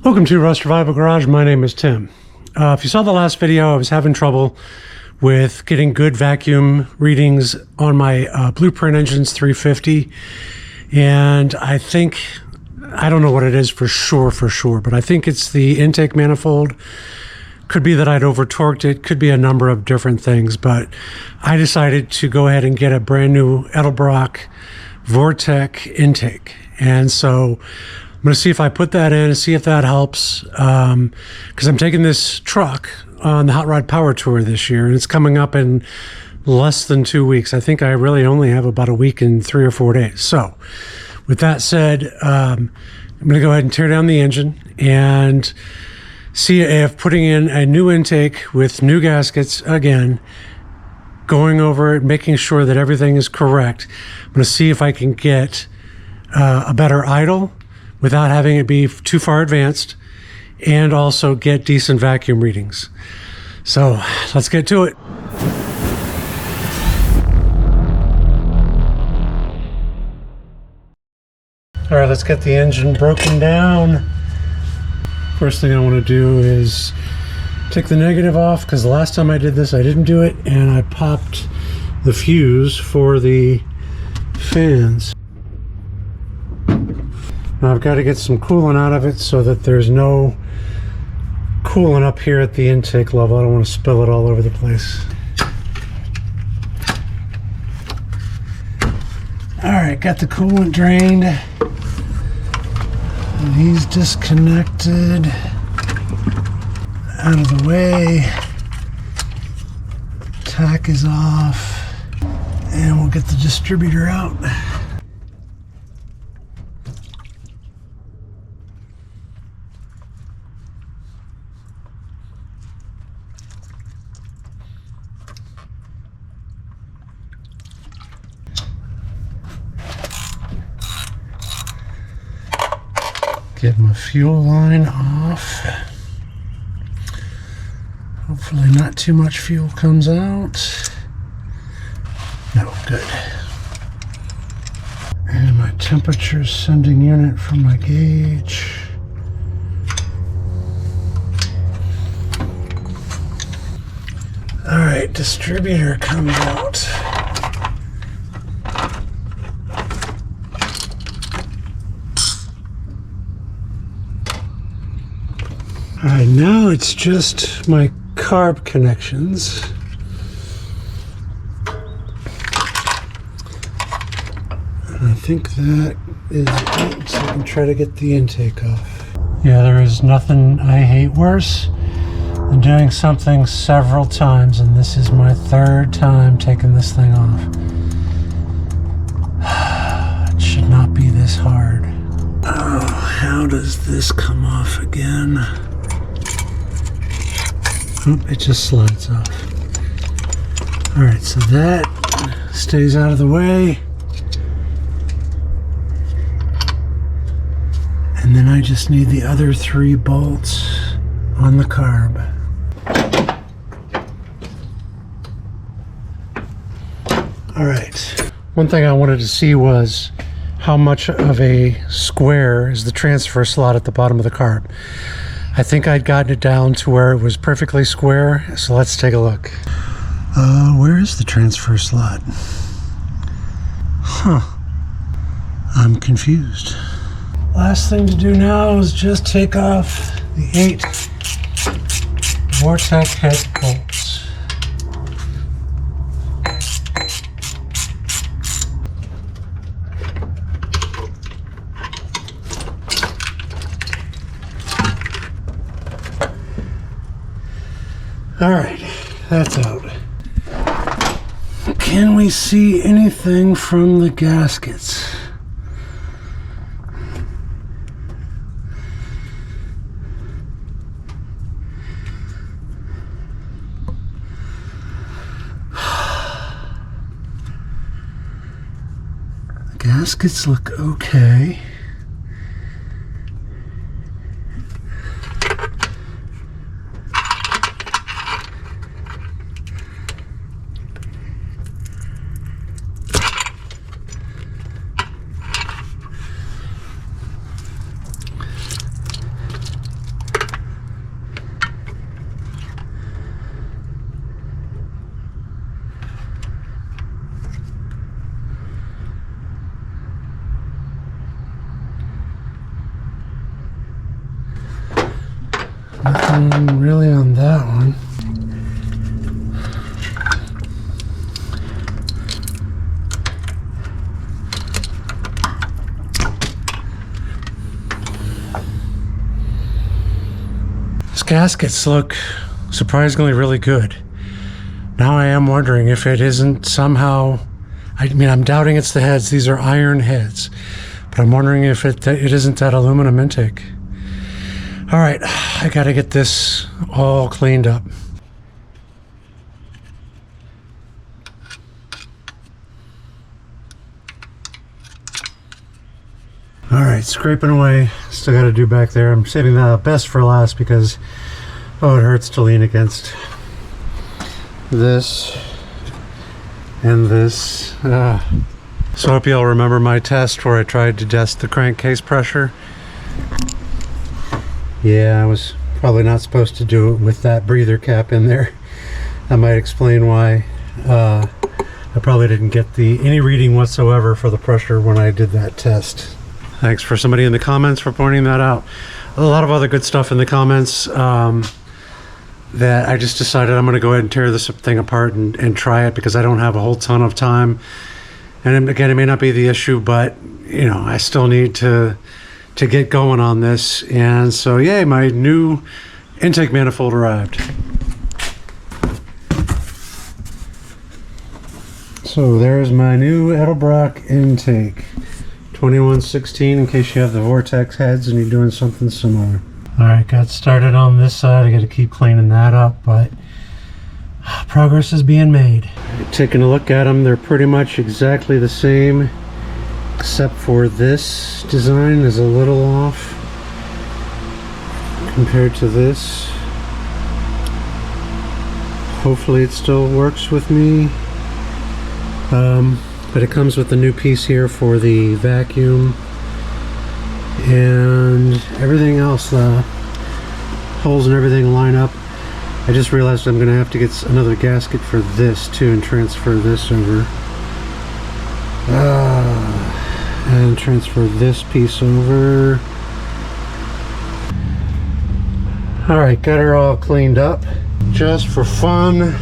Welcome to Rust Revival Garage. My name is Tim. If you saw the last video, I was having trouble with getting good vacuum readings on my Blueprint Engines 350. And I don't know what it is for sure, but I think it's the intake manifold. Could be that I'd over torqued it, could be a number of different things, but I decided to go ahead and get a brand new Edelbrock Vortec intake. And so I'm going to see if I put that in and see if that helps, because I'm taking this truck on the Hot Rod Power Tour this year, and it's coming up in less than 2 weeks. I think I really only have about a week and 3 or 4 days. So with that said, I'm going to go ahead and tear down the engine and see if putting in a new intake with new gaskets, again, going over it, making sure that everything is correct. I'm going to see if I can get a better idle without having it be too far advanced, and also get decent vacuum readings. So let's get to it. All right, let's get the engine broken down. First thing I want to do is take the negative off, because the last time I did this I didn't do it, and I popped the fuse for the fans. Now I've got to get some coolant out of it so that there's no coolant up here at the intake level. I don't want to spill it all over the place. Alright, got the coolant drained. And he's disconnected. Out of the way. Tack is off. And we'll get the distributor out. Get my fuel line off. Hopefully not too much fuel comes out. No, good. And my temperature sending unit for my gauge. All right, distributor comes out. All right, now it's just my carb connections. And I think that is it, so I can try to get the intake off. Yeah, there is nothing I hate worse than doing something several times, and this is my 3rd time taking this thing off. It should not be this hard. Oh, how does this come off again? Oop, it just slides off. All right, so that stays out of the way. And then I just need the other 3 bolts on the carb. All right. One thing I wanted to see was how much of a square is the transfer slot at the bottom of the carb. I think I'd gotten it down to where it was perfectly square, so let's take a look. Where is the transfer slot? Huh. I'm confused. Last thing to do now is just take off the 8 Vortec head bolts. All right, that's out. Can we see anything from the gaskets? The gaskets look okay. Nothing really on that one. These gaskets look surprisingly really good. Now I am wondering if it isn't somehow, I mean, I'm doubting it's the heads. These are iron heads, but I'm wondering if it isn't that aluminum intake. All right, I got to get this all cleaned up. All right, scraping away. Still got to do back there. I'm saving the best for last because, oh, it hurts to lean against this and this. So I hope you all remember my test where I tried to test the crankcase pressure. Yeah, I was probably not supposed to do it with that breather cap in there. That might explain why I probably didn't get any reading whatsoever for the pressure when I did that test. Thanks for somebody in the comments for pointing that out. A lot of other good stuff in the comments that I just decided I'm going to go ahead and tear this thing apart and try it because I don't have a whole ton of time. And again, it may not be the issue, but you know, I still need to get going on this. And so, yay, my new intake manifold arrived. So there's my new Edelbrock intake. 2116 in case you have the Vortec heads and you're doing something similar. Alright, got started on this side. I got to keep cleaning that up, but progress is being made. Taking a look at them, they're pretty much exactly the same, except for this design is a little off compared to this. Hopefully it still works with me. But it comes with the new piece here for the vacuum and everything else. The holes and everything line up. I just realized I'm going to have to get another gasket for this too and transfer this over. And transfer this piece over. Alright, got her all cleaned up. Just for fun.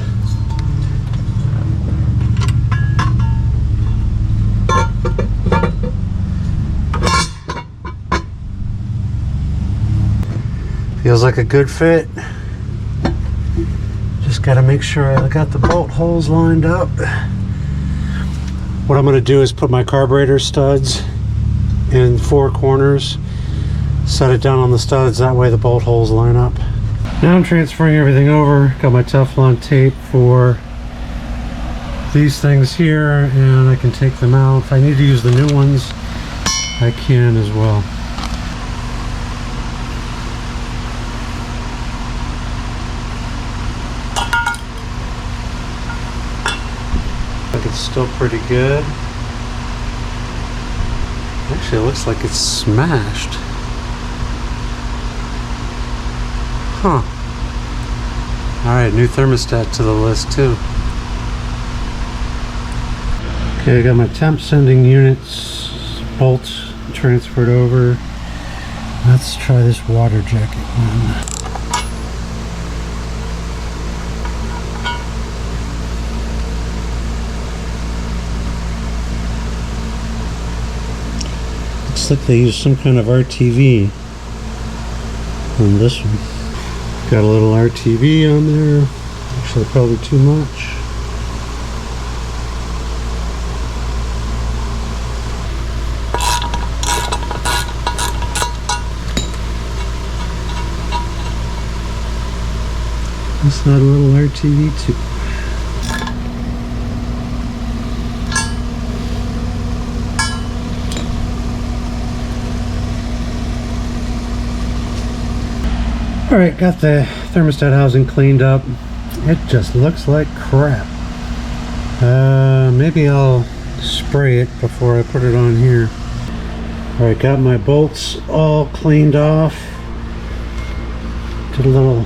Feels like a good fit. Just got to make sure I got the bolt holes lined up. What I'm going to do is put my carburetor studs in 4 corners, set it down on the studs, that way the bolt holes line up. Now I'm transferring everything over. Got my Teflon tape for these things here, and I can take them out. If I need to use the new ones, I can as well. It's still pretty good. Actually, it looks like it's smashed. Huh. Alright, new thermostat to the list too. Okay, I got my temp sending units bolts transferred over. Let's try this water jacket one. Looks like they use some kind of RTV on this one. Got a little RTV on there. Actually, probably too much. That's not a little RTV too. Alright, got the thermostat housing cleaned up. It just looks like crap. Maybe I'll spray it before I put it on here. Alright, got my bolts all cleaned off. Did a little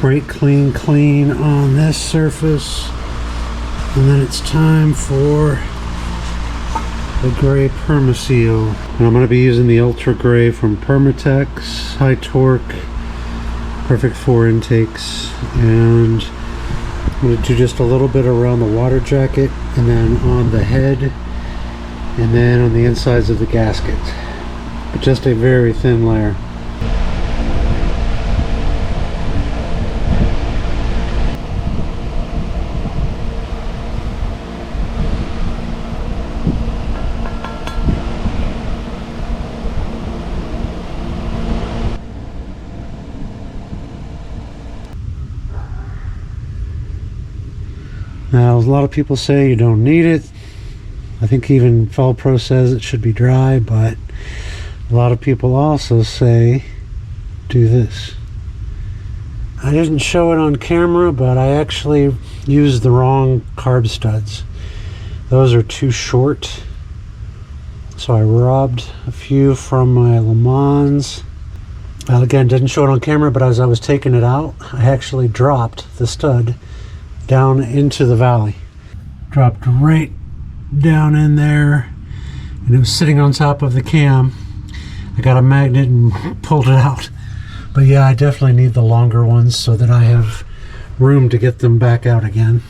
brake clean on this surface. And then it's time for the gray Permaseal. And I'm going to be using the Ultra Gray from Permatex, high torque. Perfect for intakes. And I'm going to do just a little bit around the water jacket, and then on the head, and then on the insides of the gasket. But just a very thin layer. Now, a lot of people say you don't need it. I think even Fel Pro says it should be dry, but a lot of people also say do this. I didn't show it on camera, but I actually used the wrong carb studs. Those are too short. So I robbed a few from my Le Mans. Well, again, didn't show it on camera, but as I was taking it out, I actually dropped the stud down into the valley. Dropped right down in there, and it was sitting on top of the cam. I got a magnet and pulled it out. But yeah, I definitely need the longer ones so that I have room to get them back out again.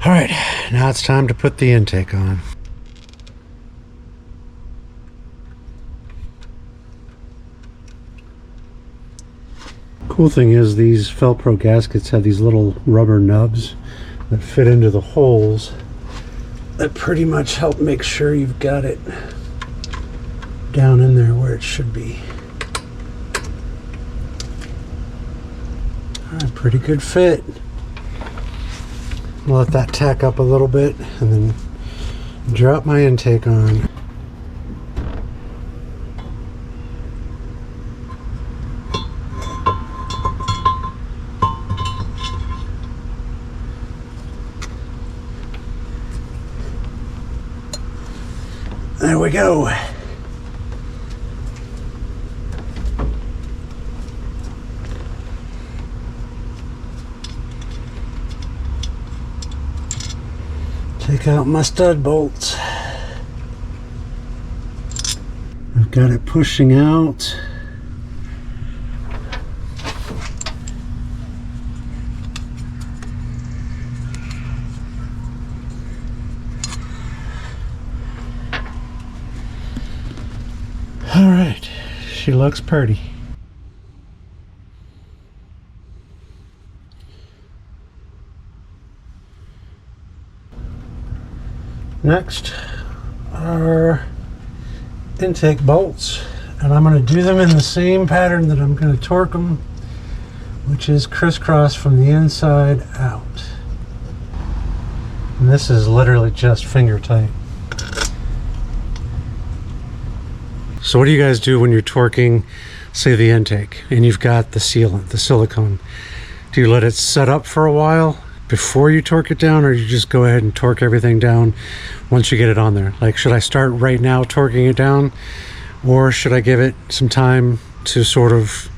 All right, now it's time to put the intake on. Cool thing is these Fel Pro gaskets have these little rubber nubs that fit into the holes that pretty much help make sure you've got it down in there where it should be. All right, pretty good fit. I'll let that tack up a little bit and then drop my intake on. There we go. Take out my stud bolts. I've got it pushing out. All right, she looks pretty. Next are intake bolts, and I'm going to do them in the same pattern that I'm going to torque them, which is crisscross from the inside out. And this is literally just finger tight. So what do you guys do when you're torquing, say, the intake, and you've got the sealant, the silicone? Do you let it set up for a while before you torque it down, or you just go ahead and torque everything down once you get it on there? Like, should I start right now torquing it down, or should I give it some time to sort of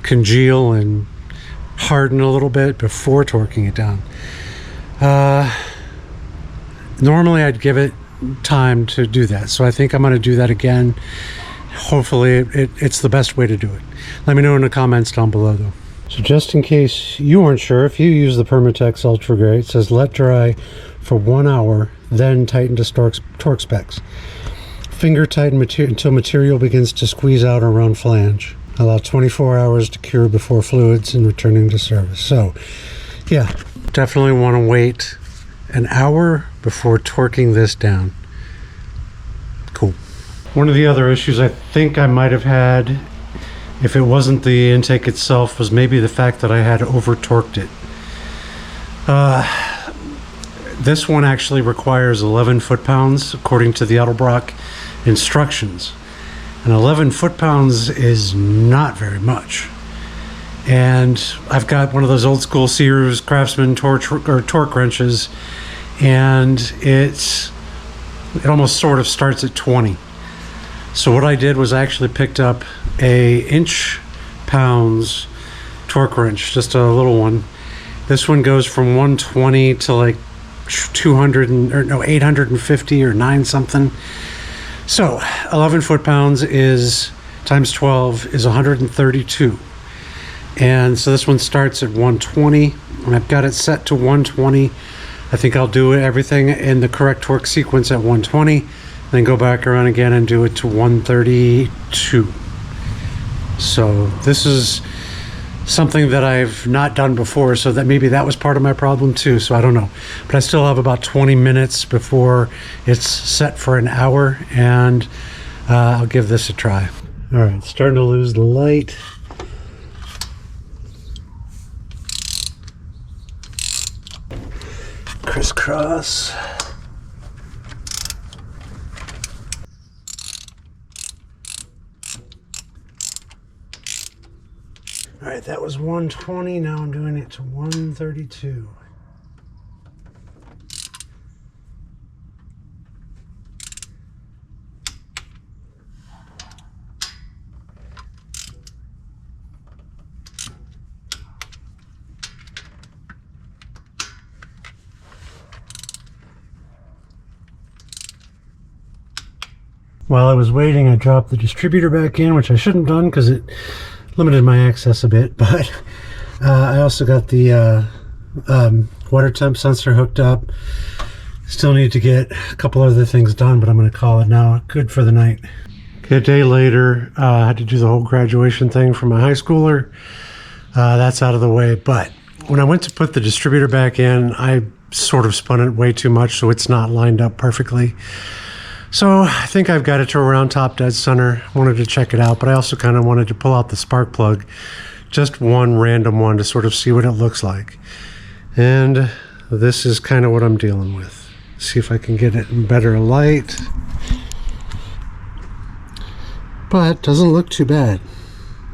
congeal and harden a little bit before torquing it down? Normally I'd give it time to do that, so I think I'm going to do that again. Hopefully it's the best way to do it. Let me know in the comments down below though. So just in case you weren't sure, if you use the Permatex Ultra Gray, it says let dry for 1 hour, then tighten to torque specs. Finger tighten until material begins to squeeze out around flange. Allow 24 hours to cure before fluids and returning to service. So yeah, definitely want to wait an hour before torquing this down. Cool. One of the other issues I think I might have had, if it wasn't the intake itself, was maybe the fact that I had over torqued it. This one actually requires 11 foot-pounds according to the Edelbrock instructions, and 11 foot-pounds is not very much. And I've got one of those old school Sears Craftsman torque wrenches, and it almost sort of starts at 20. So what I did was I actually picked up a inch-pounds torque wrench, just a little one. This one goes from 120 to like 850 or 9 something. So 11 foot-pounds is times 12 is 132. And so this one starts at 120, and I've got it set to 120. I think I'll do everything in the correct torque sequence at 120, then go back around again and do it to 132. So this is something that I've not done before, so that maybe that was part of my problem too, so I don't know. But I still have about 20 minutes before it's set for an hour, and I'll give this a try. All right, starting to lose the light. Crisscross. All right, that was 120. Now I'm doing it to 132. While I was waiting, I dropped the distributor back in, which I shouldn't have done because it limited my access a bit, but I also got the water temp sensor hooked up. Still need to get a couple other things done, but I'm going to call it now good for the night. Okay, a day later, I had to do the whole graduation thing for my high schooler. That's out of the way, but when I went to put the distributor back in, I sort of spun it way too much, so it's not lined up perfectly. So I think I've got it to around top dead center. Wanted to check it out, but I also kind of wanted to pull out the spark plug, just one random one, to sort of see what it looks like. And this is kind of what I'm dealing with. See if I can get it in better light. But doesn't look too bad.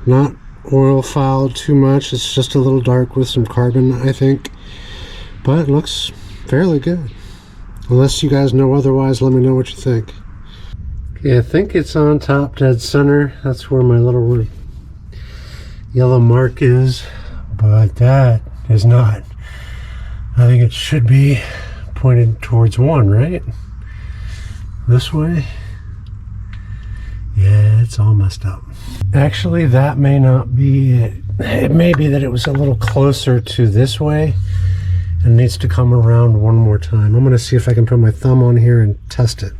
Not oil fouled too much. It's just a little dark with some carbon, I think. But it looks fairly good. Unless you guys know otherwise, let me know what you think. Okay, I think it's on top dead center. That's where my little yellow mark is, but that is not. I think it should be pointed towards 1, right? This way? Yeah, it's all messed up. Actually, that may not be it. It may be that it was a little closer to this way and needs to come around one more time. I'm going to see if I can put my thumb on here and test it.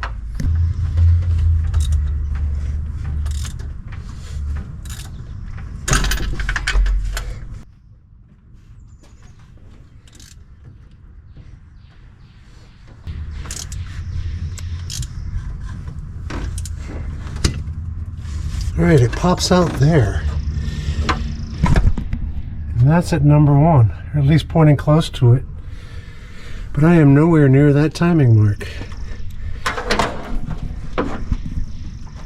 All right, it pops out there. And that's at number 1, or at least pointing close to it. But I am nowhere near that timing mark.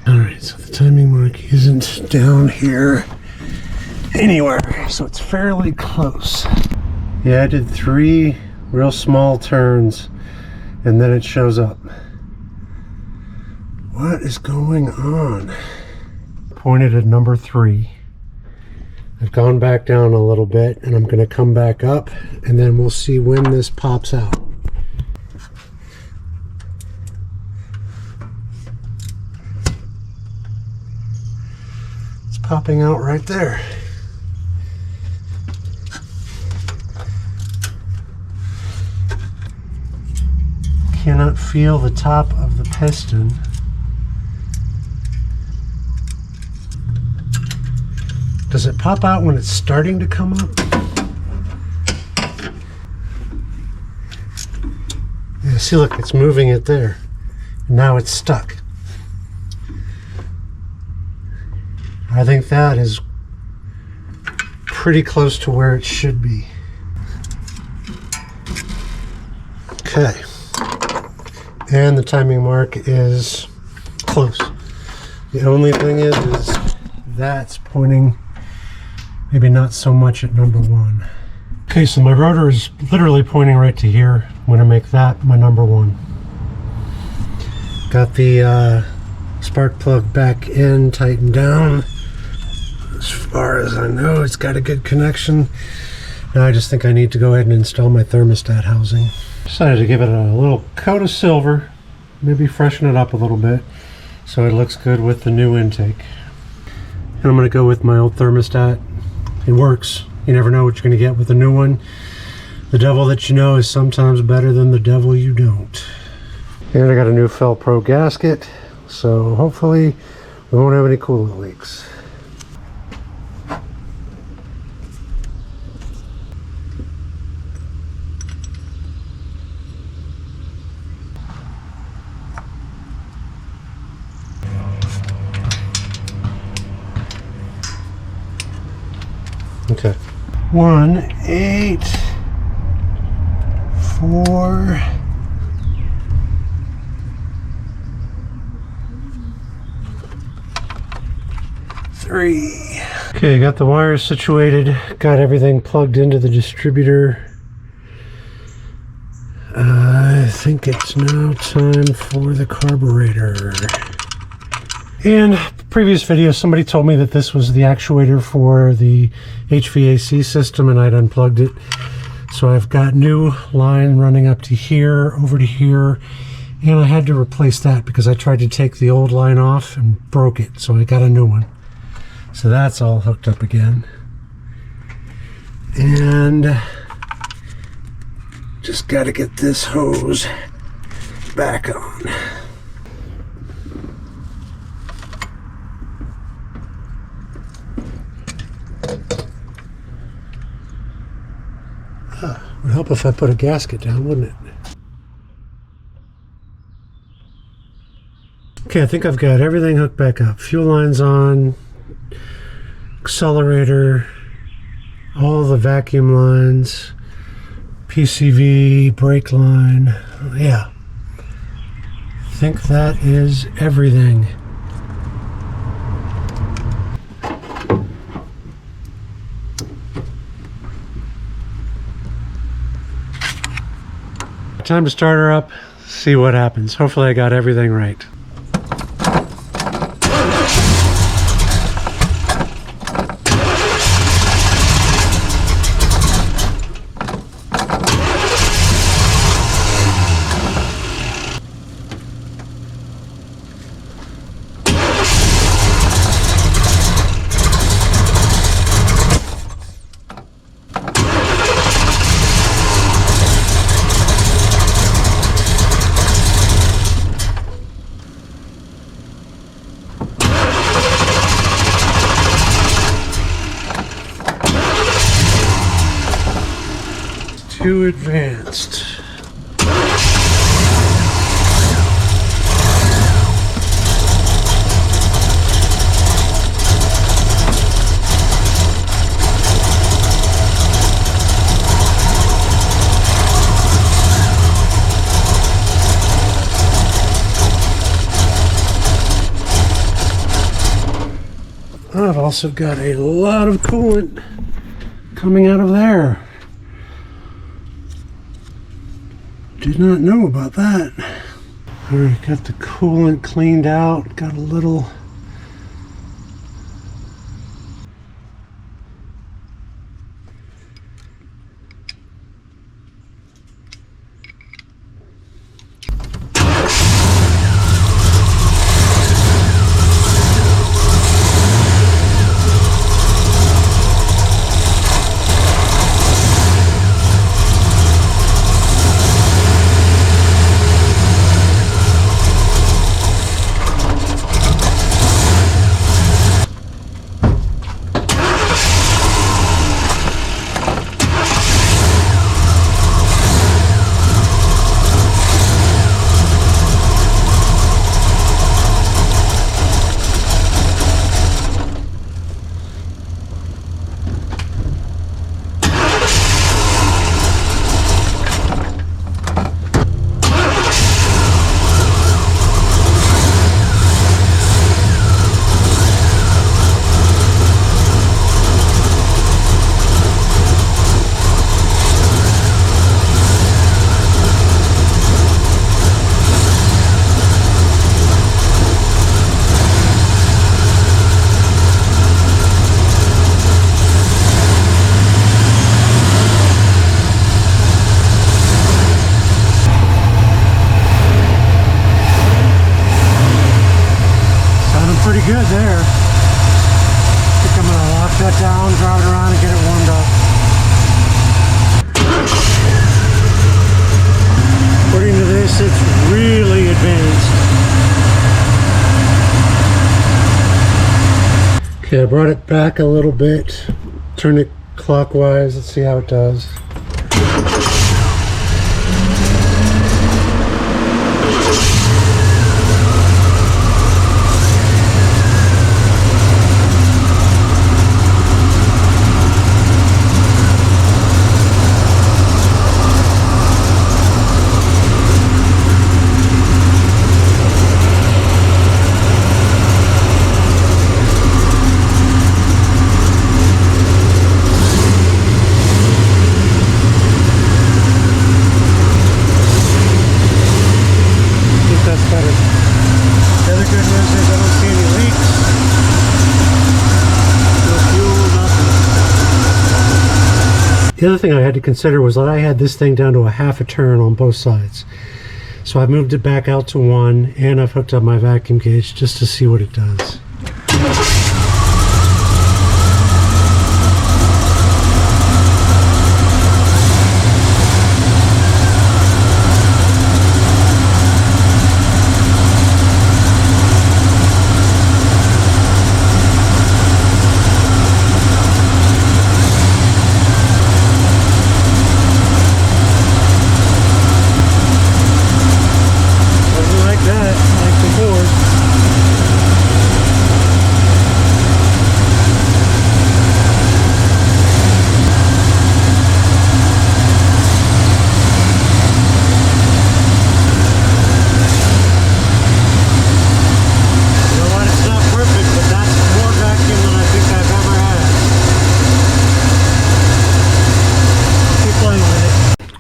Alright, so the timing mark isn't down here anywhere, so it's fairly close. Yeah, I did 3 real small turns, and then it shows up. What is going on? Pointed at number 3. I've gone back down a little bit, and I'm going to come back up, and then we'll see when this pops out. It's popping out right there. Cannot feel the top of the piston. Does it pop out when it's starting to come up? Yeah, see, look, it's moving it there. Now it's stuck. I think that is pretty close to where it should be. Okay. And the timing mark is close. The only thing is that's pointing maybe not so much at number 1. Okay, so my rotor is literally pointing right to here. I'm going to make that my number 1. Got the Spark plug back in, tightened down. As far as I know, it's got a good connection. Now I just think I need to go ahead and install my thermostat housing. Decided to give it a little coat of silver, maybe freshen it up a little bit so it looks good with the new intake. And I'm going to go with my old thermostat. It works. You never know what you're going to get with the new one. The devil that you know is sometimes better than the devil you don't. And I got a new Fel-Pro gasket, so hopefully we won't have any coolant leaks. Okay. 1, 8, 4, 3. Okay, got the wires situated, got everything plugged into the distributor. I think it's now time for the carburetor. In previous video, somebody told me that this was the actuator for the HVAC system, and I'd unplugged it. So I've got new line running up to here, over to here, and I had to replace that because I tried to take the old line off and broke it, so I got a new one. So that's all hooked up again. And just got to get this hose back on. Would help if I put a gasket down, wouldn't it? Okay, I think I've got everything hooked back up. Fuel line's on, accelerator, all the vacuum lines, PCV, brake line. Yeah, I think that is everything. Time to start her up, see what happens. Hopefully I got everything right. Too advanced. I've also got a lot of coolant coming out of there. Did not know about that. Alright, got the coolant cleaned out, got a little I'm going to lock that down, drive it around, and get it warmed up. According to this, it's really advanced. Okay, I brought it back a little bit. Turn it clockwise. Let's see how it does. The other thing I had to consider was that I had this thing down to a half a turn on both sides. So I've moved it back out to 1, and I've hooked up my vacuum gauge just to see what it does.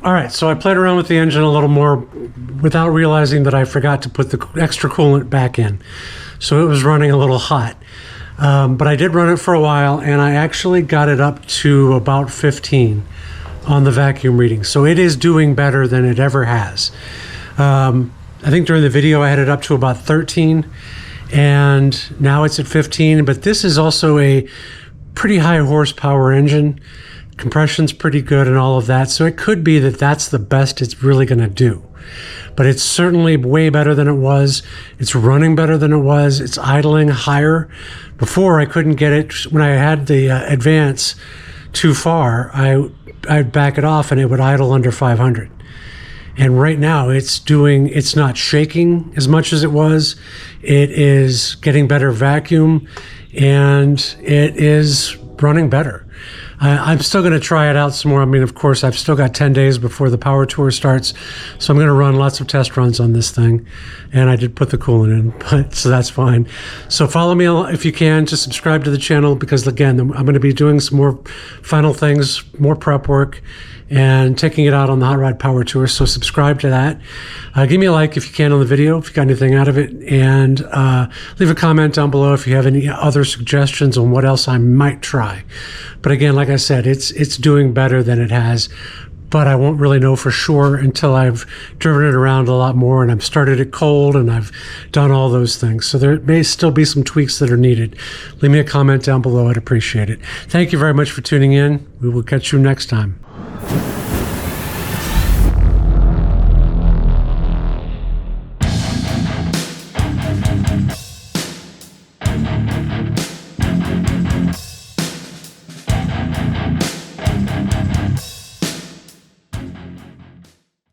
Alright, so I played around with the engine a little more without realizing that I forgot to put the extra coolant back in. So it was running a little hot. But I did run it for a while, and I actually got it up to about 15 on the vacuum reading. So it is doing better than it ever has. I think during the video I had it up to about 13, and now it's at 15. But this is also a pretty high horsepower engine. Compression's pretty good and all of that, so it could be that that's the best it's really going to do. But it's certainly way better than it was. It's running better than it was. It's idling higher. Before, I couldn't get it. When I had the advance too far, I'd back it off and it would idle under 500. And right now it's not shaking as much as it was. It is getting better vacuum, and it is running better. I'm still going to try it out some more. I mean, of course, I've still got 10 days before the power tour starts, so I'm going to run lots of test runs on this thing. And I did put the coolant in, so that's fine. So follow me if you can. Just subscribe to the channel, because, again, I'm going to be doing some more final things, more prep work, and taking it out on the Hot Rod Power Tour. So subscribe to that. Give me a like if you can on the video, if you got anything out of it, and leave a comment down below if you have any other suggestions on what else I might try. But again, like I said, it's doing better than it has, but I won't really know for sure until I've driven it around a lot more and I've started it cold and I've done all those things. So there may still be some tweaks that are needed. Leave me a comment down below. I'd appreciate it. Thank you very much for tuning in. We will catch you next time.